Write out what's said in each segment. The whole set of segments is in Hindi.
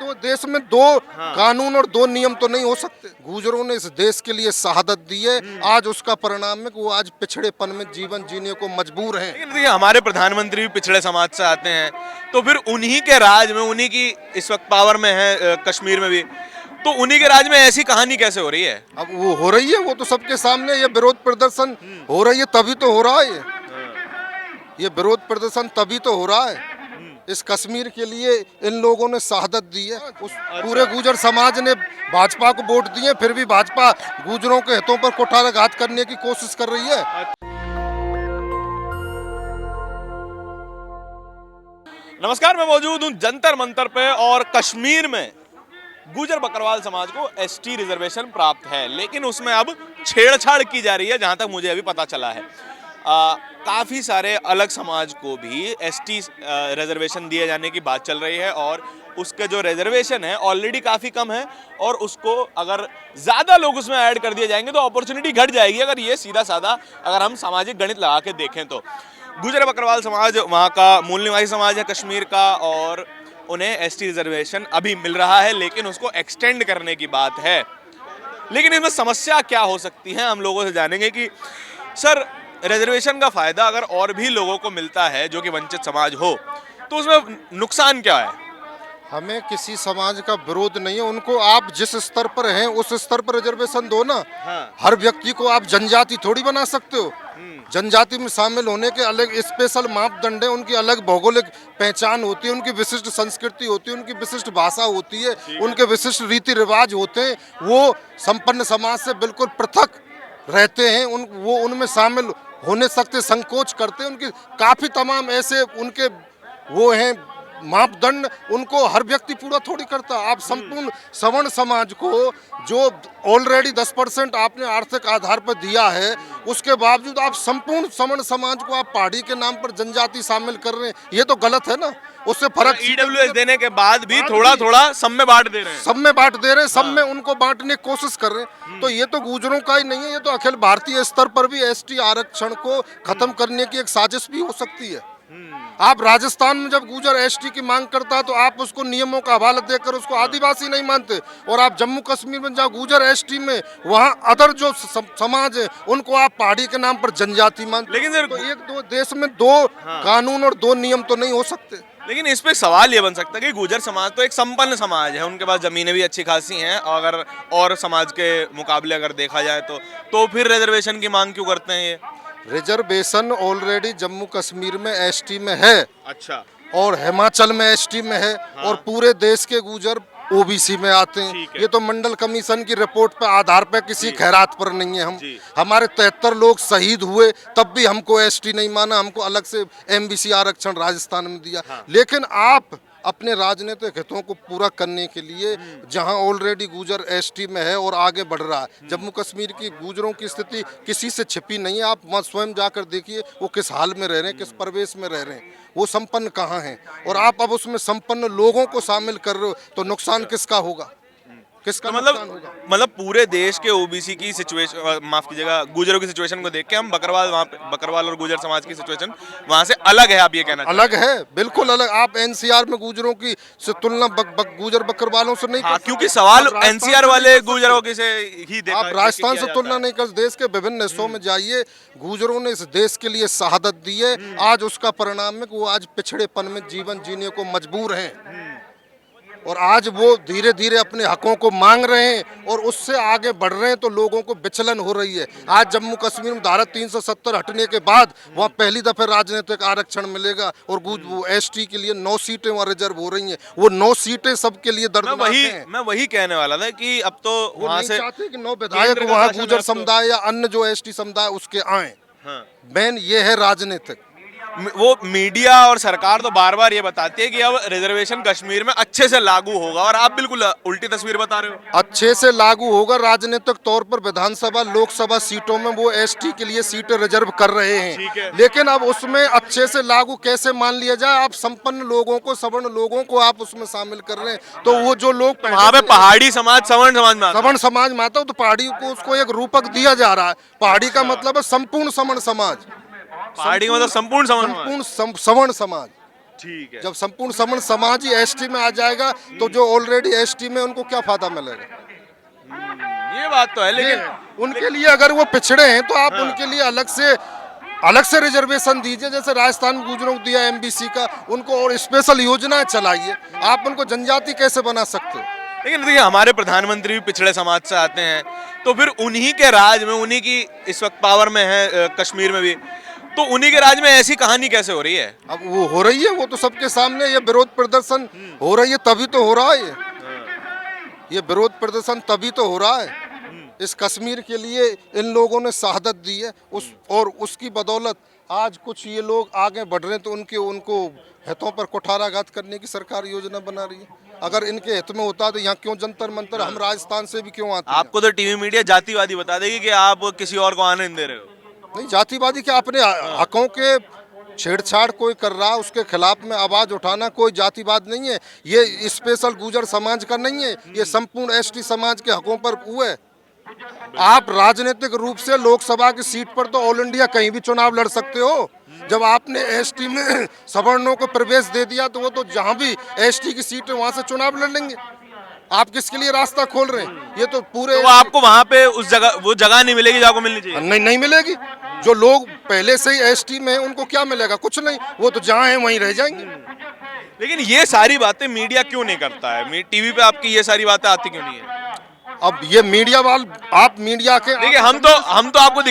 दो देश में दो कानून और दो नियम तो नहीं हो सकते। गुर्जरों ने इस देश के लिए शहादत दी है, आज उसका परिणाम है कि वो आज पिछड़ेपन में जीवन जीने को मजबूर हैं। लेकिन देखिए हमारे प्रधानमंत्री भी पिछड़े समाज से आते हैं, तो फिर उन्हीं के राज में, उन्हीं की इस वक्त पावर में है कश्मीर में भी, तो उन्हीं के राज में ऐसी कहानी कैसे हो रही है? अब वो हो रही है, वो तो सबके सामने ये विरोध प्रदर्शन हो रही है, तभी तो हो रहा है ये विरोध प्रदर्शन तभी तो हो रहा है। इस कश्मीर के लिए इन लोगों ने शहादत दी है। उस पूरे गुर्जर समाज ने भाजपा को वोट दिए, फिर भी भाजपा गुर्जरों के हितों पर कुठाराघात करने की कोशिश कर रही है। नमस्कार, मैं मौजूद हूँ जंतर मंतर पे और कश्मीर में गुर्जर बकरवाल समाज को एसटी रिजर्वेशन प्राप्त है, लेकिन उसमें अब छेड़छाड़ की जा रही है। जहां तक मुझे अभी पता चला है काफ़ी सारे अलग समाज को भी एसटी रिजर्वेशन दिए जाने की बात चल रही है और उसके जो रिजर्वेशन है ऑलरेडी काफ़ी कम है और उसको अगर ज़्यादा लोग उसमें ऐड कर दिए जाएंगे तो अपॉर्चुनिटी घट जाएगी। अगर ये सीधा साधा अगर हम सामाजिक गणित लगा के देखें तो गुर्जर बकरवाल समाज वहाँ का मूल निवासी समाज है कश्मीर का और उन्हें एसटी रिजर्वेशन अभी मिल रहा है, लेकिन उसको एक्सटेंड करने की बात है। लेकिन इसमें समस्या क्या हो सकती है, हम लोगों से जानेंगे कि सर रिजर्वेशन का फ़ायदा अगर और भी लोगों को मिलता है जो कि वंचित समाज हो तो उसमें नुकसान क्या है? हमें किसी समाज का विरोध नहीं है, उनको आप जिस स्तर पर हैं उस स्तर पर रिजर्वेशन दो ना। हर व्यक्ति को आप जनजाति थोड़ी बना सकते हो। जनजाति में शामिल होने के अलग स्पेशल मापदंड है, उनकी अलग भौगोलिक पहचान होती है, उनकी विशिष्ट संस्कृति होती है, उनकी विशिष्ट भाषा होती है, उनके विशिष्ट रीति रिवाज होते हैं। वो संपन्न समाज से बिल्कुल पृथक रहते हैं, वो उनमें शामिल होने सकते संकोच करते हैं। उनकी काफ़ी तमाम ऐसे उनके वो हैं मापदंड, उनको हर व्यक्ति पूरा थोड़ी करता। आप संपूर्ण सवर्ण समाज को जो ऑलरेडी 10% आपने आर्थिक आधार पर दिया है, उसके बावजूद आप संपूर्ण सवर्ण समाज को आप पहाड़ी के नाम पर जनजाति शामिल कर रहे हैं, ये तो गलत है ना। उससे फर्क ईडब्ल्यूएस देने के बाद भी थोड़ा थोड़ा सब में बांट दे रहे हैं, सब में बांट दे रहे हैं, सब में उनको बांटने की कोशिश कर रहे हैं। तो ये तो गुर्जरों का ही नहीं है, ये तो अखिल भारतीय स्तर पर भी एसटी आरक्षण को खत्म करने की एक साजिश भी हो सकती है। आप राजस्थान में जब गुर्जर एसटी की मांग करता है तो आप उसको नियमों का हवाला देकर उसको आदिवासी नहीं मानते, और आप जम्मू कश्मीर में जहाँ गुर्जर एसटी में वहाँ अदर जो समाज है उनको आप पहाड़ी के नाम पर जनजाति मानते। लेकिन सर तो एक दो देश में दो कानून और दो नियम तो नहीं हो सकते। लेकिन इस पे सवाल ये बन सकता है कि गुर्जर समाज तो एक संपन्न समाज है, उनके पास जमीनें भी अच्छी खासी हैं, अगर और समाज के मुकाबले अगर देखा जाए तो फिर रिजर्वेशन की मांग क्यों करते हैं ये? रिजर्वेशन ऑलरेडी जम्मू कश्मीर में एसटी में है, अच्छा, और हिमाचल में एसटी में है, और पूरे देश के गुर्जर ओबीसी में आते हैं। ये तो मंडल कमीशन की रिपोर्ट पर आधार पर किसी खैरात पर नहीं है। हमारे 73 लोग शहीद हुए तब भी हमको एसटी नहीं माना, हमको अलग से एमबीसी आरक्षण राजस्थान में दिया। लेकिन आप अपने राजनीतिक हितों को पूरा करने के लिए जहां ऑलरेडी गुर्जर एसटी में है और आगे बढ़ रहा है, जम्मू कश्मीर की गुर्जरों की स्थिति किसी से छिपी नहीं है। आप वहाँ स्वयं जाकर देखिए वो किस हाल में रह रहे हैं, किस परिवेश में रह रहे हैं, वो संपन्न कहाँ हैं, और आप अब उसमें संपन्न लोगों को शामिल कर रहे हो तो नुकसान किसका होगा, किसका तो नुकसान होगा? मतलब पूरे देश के ओबीसी की सिचुएशन, माफ कीजिएगा, गुर्जरों की सिचुएशन को देख के हम बकरवाल और गुर्जर समाज की सिचुएशन वहाँ से अलग है, आप ये कहना अलग है, बिल्कुल अलग। आप एनसीआर में गुर्जरों की से तुलना गुर्जर बकरवालों से नहीं कर सकते। क्योंकि सवाल एनसीआर वाले गुर्जरों की से ही देखा, आप राजस्थान से तुलना नहीं कर। देश के विभिन्न हिस्सों में जाइए, गुर्जरों ने इस देश के लिए शहादत दी है, आज उसका परिणाम है कि वो आज पिछड़ेपन में जीवन जीने को मजबूर हैं, और आज वो धीरे धीरे अपने हकों को मांग रहे हैं और उससे आगे बढ़ रहे हैं, तो लोगों को विचलन हो रही है। आज जम्मू कश्मीर में धारा 370 हटने के बाद वहाँ पहली दफे राजनीतिक आरक्षण मिलेगा, और वो एसटी के लिए 9 सीटें वहाँ रिजर्व हो रही हैं। वो 9 सीटें सबके लिए दर्दनाक हैं। मैं वही कहने वाला था कि अब तो वो वहाँ नहीं से चाहते कि 9 विधायक वहाँ गुर्जर समुदाय या अन्य जो एसटी समुदाय उसके आए। मेन ये है राजनीतिक। वो मीडिया और सरकार तो बार बार ये बताती है कि अब रिजर्वेशन कश्मीर में अच्छे से लागू होगा, और आप बिल्कुल उल्टी तस्वीर बता रहे हो। अच्छे से लागू होगा, राजनीतिक तौर पर विधानसभा लोकसभा सीटों में वो एसटी के लिए सीटें रिजर्व कर रहे हैं, लेकिन अब उसमें अच्छे से लागू कैसे मान लिया जाए? आप संपन्न लोगों को, सवर्ण लोगों को आप उसमें शामिल कर रहे हैं, तो वो जो लोग वहाँ पे पहाड़ी समाज सवर्ण समाज में आता है, तो पहाड़ी को उसको एक रूपक दिया जा रहा है। पहाड़ी का मतलब है संपूर्ण सवर्ण समाज, पहाड़ी का मतलब संपूर्ण सवर्ण समाज। ठीक है। जब संपूर्ण समण समाज ही एसटी में आ जाएगा तो जो ऑलरेडी एसटी में उनको क्या फायदा मिलेगा? ये बात तो है, लेकिन उनके लिए अगर वो पिछड़े हैं तो आप उनके लिए अलग से रिजर्वेशन दीजिए, जैसे राजस्थान में गुजरों को दिया एमबीसी का, उनको और स्पेशल योजनाएं चलाइए। आप उनको जनजाति कैसे बना सकते हो? लेकिन देखिए हमारे प्रधानमंत्री भी पिछड़े समाज से आते हैं, तो फिर उन्हीं के राज में, उन्हीं की इस वक्त पावर में है कश्मीर में भी, तो उन्हीं के राज में ऐसी कहानी कैसे हो रही है? अब वो हो रही है, वो तो सबके सामने ये विरोध प्रदर्शन हो रही है, तभी तो हो रहा है ये विरोध प्रदर्शन तभी तो हो रहा है। इस कश्मीर के लिए इन लोगों ने शहादत दी है, उसकी बदौलत आज कुछ ये लोग आगे बढ़ रहे हैं, तो उनको हितों पर कुठाराघात करने की सरकार योजना बना रही है। अगर इनके हित में होता तो यहाँ क्यों जंतर मंतर, हम राजस्थान से भी क्यों आते हैं? आपको तो टीवी मीडिया जातिवादी बता देगी कि आप किसी और को आने नहीं दे रहे हो। नहीं, जातिवादी क्या, अपने हकों के छेड़छाड़ कोई कर रहा, उसके खिलाफ में आवाज उठाना कोई जातिवाद नहीं है। ये स्पेशल गुर्जर समाज का नहीं है, ये संपूर्ण एसटी समाज के हकों पर हुआ है। आप राजनीतिक रूप से लोकसभा की सीट पर तो ऑल इंडिया कहीं भी चुनाव लड़ सकते हो। जब आपने एसटी में सवर्णों को प्रवेश दे दिया तो वो तो जहां भी एसटी की सीट है वहां से चुनाव लड़ लेंगे। आप किसके लिए रास्ता खोल रहे हैं? ये तो पूरे तो आपको वहां पे वो जगह नहीं मिलेगी जो आपको मिलनी चाहिए। नहीं मिलेगी। जो लोग पहले से ही एसटी में, उनको क्या मिलेगा? कुछ नहीं, वो तो जहाँ है वहीं रह जाएंगे। लेकिन ये सारी बातें मीडिया क्यों नहीं करता है? टीवी पे आपकी ये सारी बातें आती क्यों नहीं है? अब ये मीडिया वाल, आप मीडिया के देखिए हम तो आपको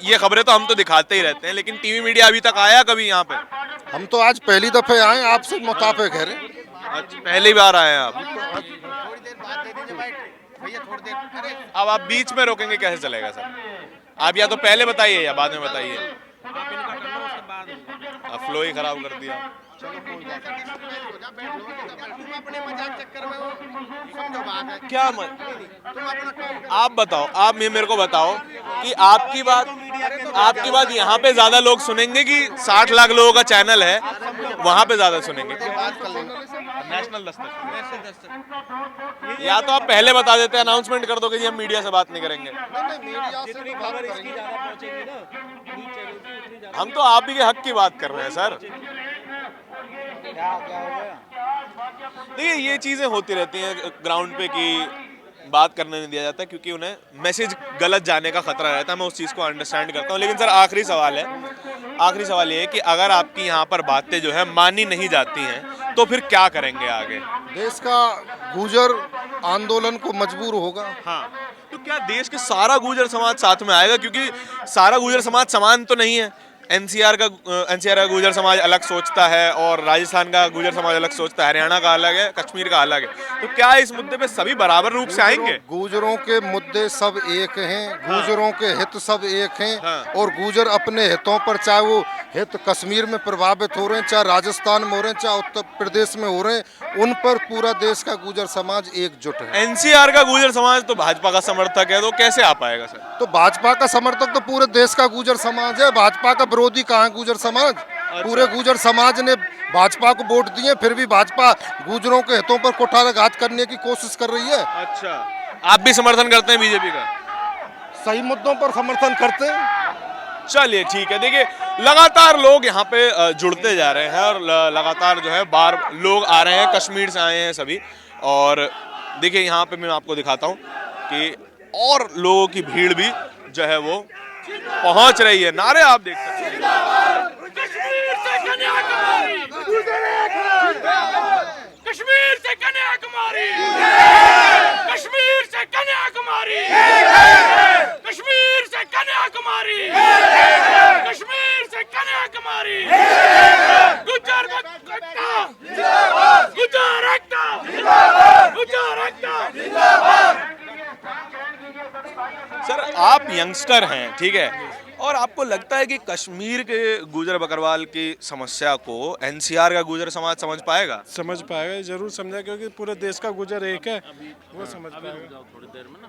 ये खबरें तो हम तो दिखाते ही रहते हैं, लेकिन टीवी मीडिया अभी तक आया कभी यहाँ पे? हम तो आज पहली दफे आए, आपसे मुताबिक है। अच्छा, पहली बार आए हैं आप? अब आप बीच में रोकेंगे कैसे चलेगा सर? आप या तो पहले बताइए या बाद में बताइए। अब फ्लो ही खराब कर दिया। क्या आप बताओ, आप मेरे को बताओ कि आपकी बात यहाँ पे ज्यादा लोग सुनेंगे कि 60 लाख लोगों का चैनल है वहां पे ज्यादा सुनेंगे? नेशनल दस्तक। या तो आप पहले बता देते, अनाउंसमेंट कर दो कि जी हम मीडिया से बात नहीं करेंगे। हम तो आप ही के हक की बात कर रहे हैं सर। देखिए ये चीजें होती रहती हैं ग्राउंड पे कि बात करने नहीं दिया जाता, क्योंकि उन्हें मैसेज गलत जाने का खतरा रहता है। मैं उस चीज को अंडरस्टैंड करता हूँ। लेकिन सर आखिरी सवाल ये है कि अगर आपकी यहाँ पर बातें जो है मानी नहीं जाती हैं तो फिर क्या करेंगे आगे? देश का गुर्जर आंदोलन को मजबूर होगा। हाँ, तो क्या देश के सारा गुर्जर समाज साथ में आएगा? क्योंकि सारा गुर्जर समाज समान तो नहीं है। एनसीआर का गुर्जर समाज अलग सोचता है और राजस्थान का गुर्जर समाज अलग सोचता है, हरियाणा का अलग है, कश्मीर का अलग है। तो क्या इस मुद्दे पे सभी बराबर रूप से आएंगे? गुर्जरों के मुद्दे सब एक हैं, गुर्जरों के हित सब एक हैं। और गुर्जर अपने हितों पर, चाहे वो हित कश्मीर में प्रभावित हो रहे हैं, चाहे राजस्थान में हो रहे हैं, चाहे उत्तर प्रदेश में हो रहे हैं, उन पर पूरा देश का गुर्जर समाज एकजुट है। एनसीआर का गुर्जर समाज तो भाजपा का समर्थक है, तो कैसे आ पाएगा सर? तो भाजपा का समर्थक तो पूरे देश का गुर्जर समाज है। भाजपा का विरोधी कहाँ है गुर्जर समाज? पूरे गुर्जर समाज ने भाजपा को वोट दिए, फिर भी भाजपा गुर्जरों के हितों पर कुठाराघात करने की कोशिश कर रही है। अच्छा, आप भी समर्थन करते हैं बीजेपी का? सही मुद्दों पर समर्थन करते हैं। चलिए ठीक है। देखिए लगातार लोग यहाँ पे जुड़ते जा रहे हैं और लगातार जो है बाहर लोग आ रहे हैं, कश्मीर से आए हैं सभी। और देखिए यहाँ पे मैं आपको दिखाता हूँ कि और लोगों की भीड़ भी जो है वो पहुंच रही है। नारे आप देख सकते हैं। कश्मीर से कन्याकुमारी, कश्मीर से कन्याकुमारी, कश्मीर से कन्याकुमारी, कश्मीर से कन्याकुमारी, गुजर एकता, गुजर एकता, गुजर एकता। सर आप यंगस्टर हैं, ठीक है, और आपको लगता है कि कश्मीर के गुर्जर बकरवाल की समस्या को एनसीआर का गुर्जर समाज समझ पाएगा? समझ पाएगा, जरूर समझा, क्योंकि पूरे देश का गुर्जर एक है, वो समझ पाएगा। थोड़ी देर में ना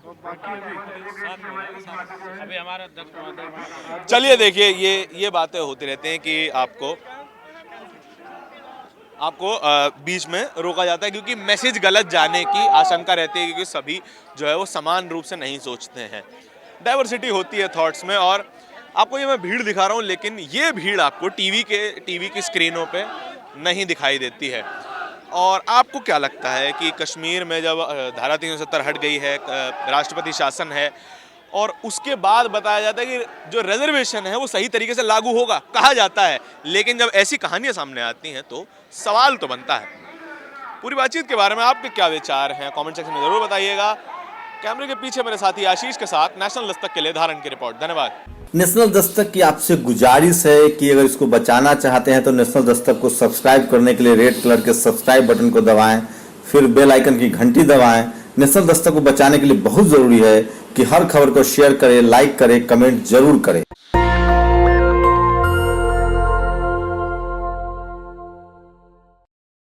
चलिए देखिए ये बातें होती रहती हैं कि आपको बीच में रोका जाता है क्योंकि मैसेज गलत जाने की आशंका रहती है, क्योंकि सभी जो है वो समान रूप से नहीं सोचते हैं। डाइवर्सिटी होती है थॉट्स में। और आपको ये मैं भीड़ दिखा रहा हूँ, लेकिन ये भीड़ आपको टीवी की स्क्रीनों पे नहीं दिखाई देती है। और आपको क्या लगता है कि कश्मीर में जब धारा 370 हट गई है, राष्ट्रपति शासन है, और उसके बाद बताया जाता है कि जो रिजर्वेशन है वो सही तरीके से लागू होगा, कहा जाता है, लेकिन जब ऐसी कहानियां सामने आती हैं तो सवाल तो बनता है। पूरी बातचीत के बारे में आपके क्या विचार हैं कमेंट सेक्शन में जरूर बताइएगा। कैमरे के पीछे मेरे साथी आशीष के साथ नेशनल दस्तक के लिए धारण की रिपोर्ट। धन्यवाद। नेशनल दस्तक की आपसे गुजारिश है कि अगर इसको बचाना चाहते हैं तो नेशनल दस्तक को सब्सक्राइब करने के लिए रेड कलर के सब्सक्राइब बटन को दबाएं, फिर बेल आइकन की घंटी दबाएं। नेशनल दस्तक को बचाने के लिए बहुत जरूरी है कि हर खबर को शेयर करें, लाइक करें, कमेंट जरूर करें।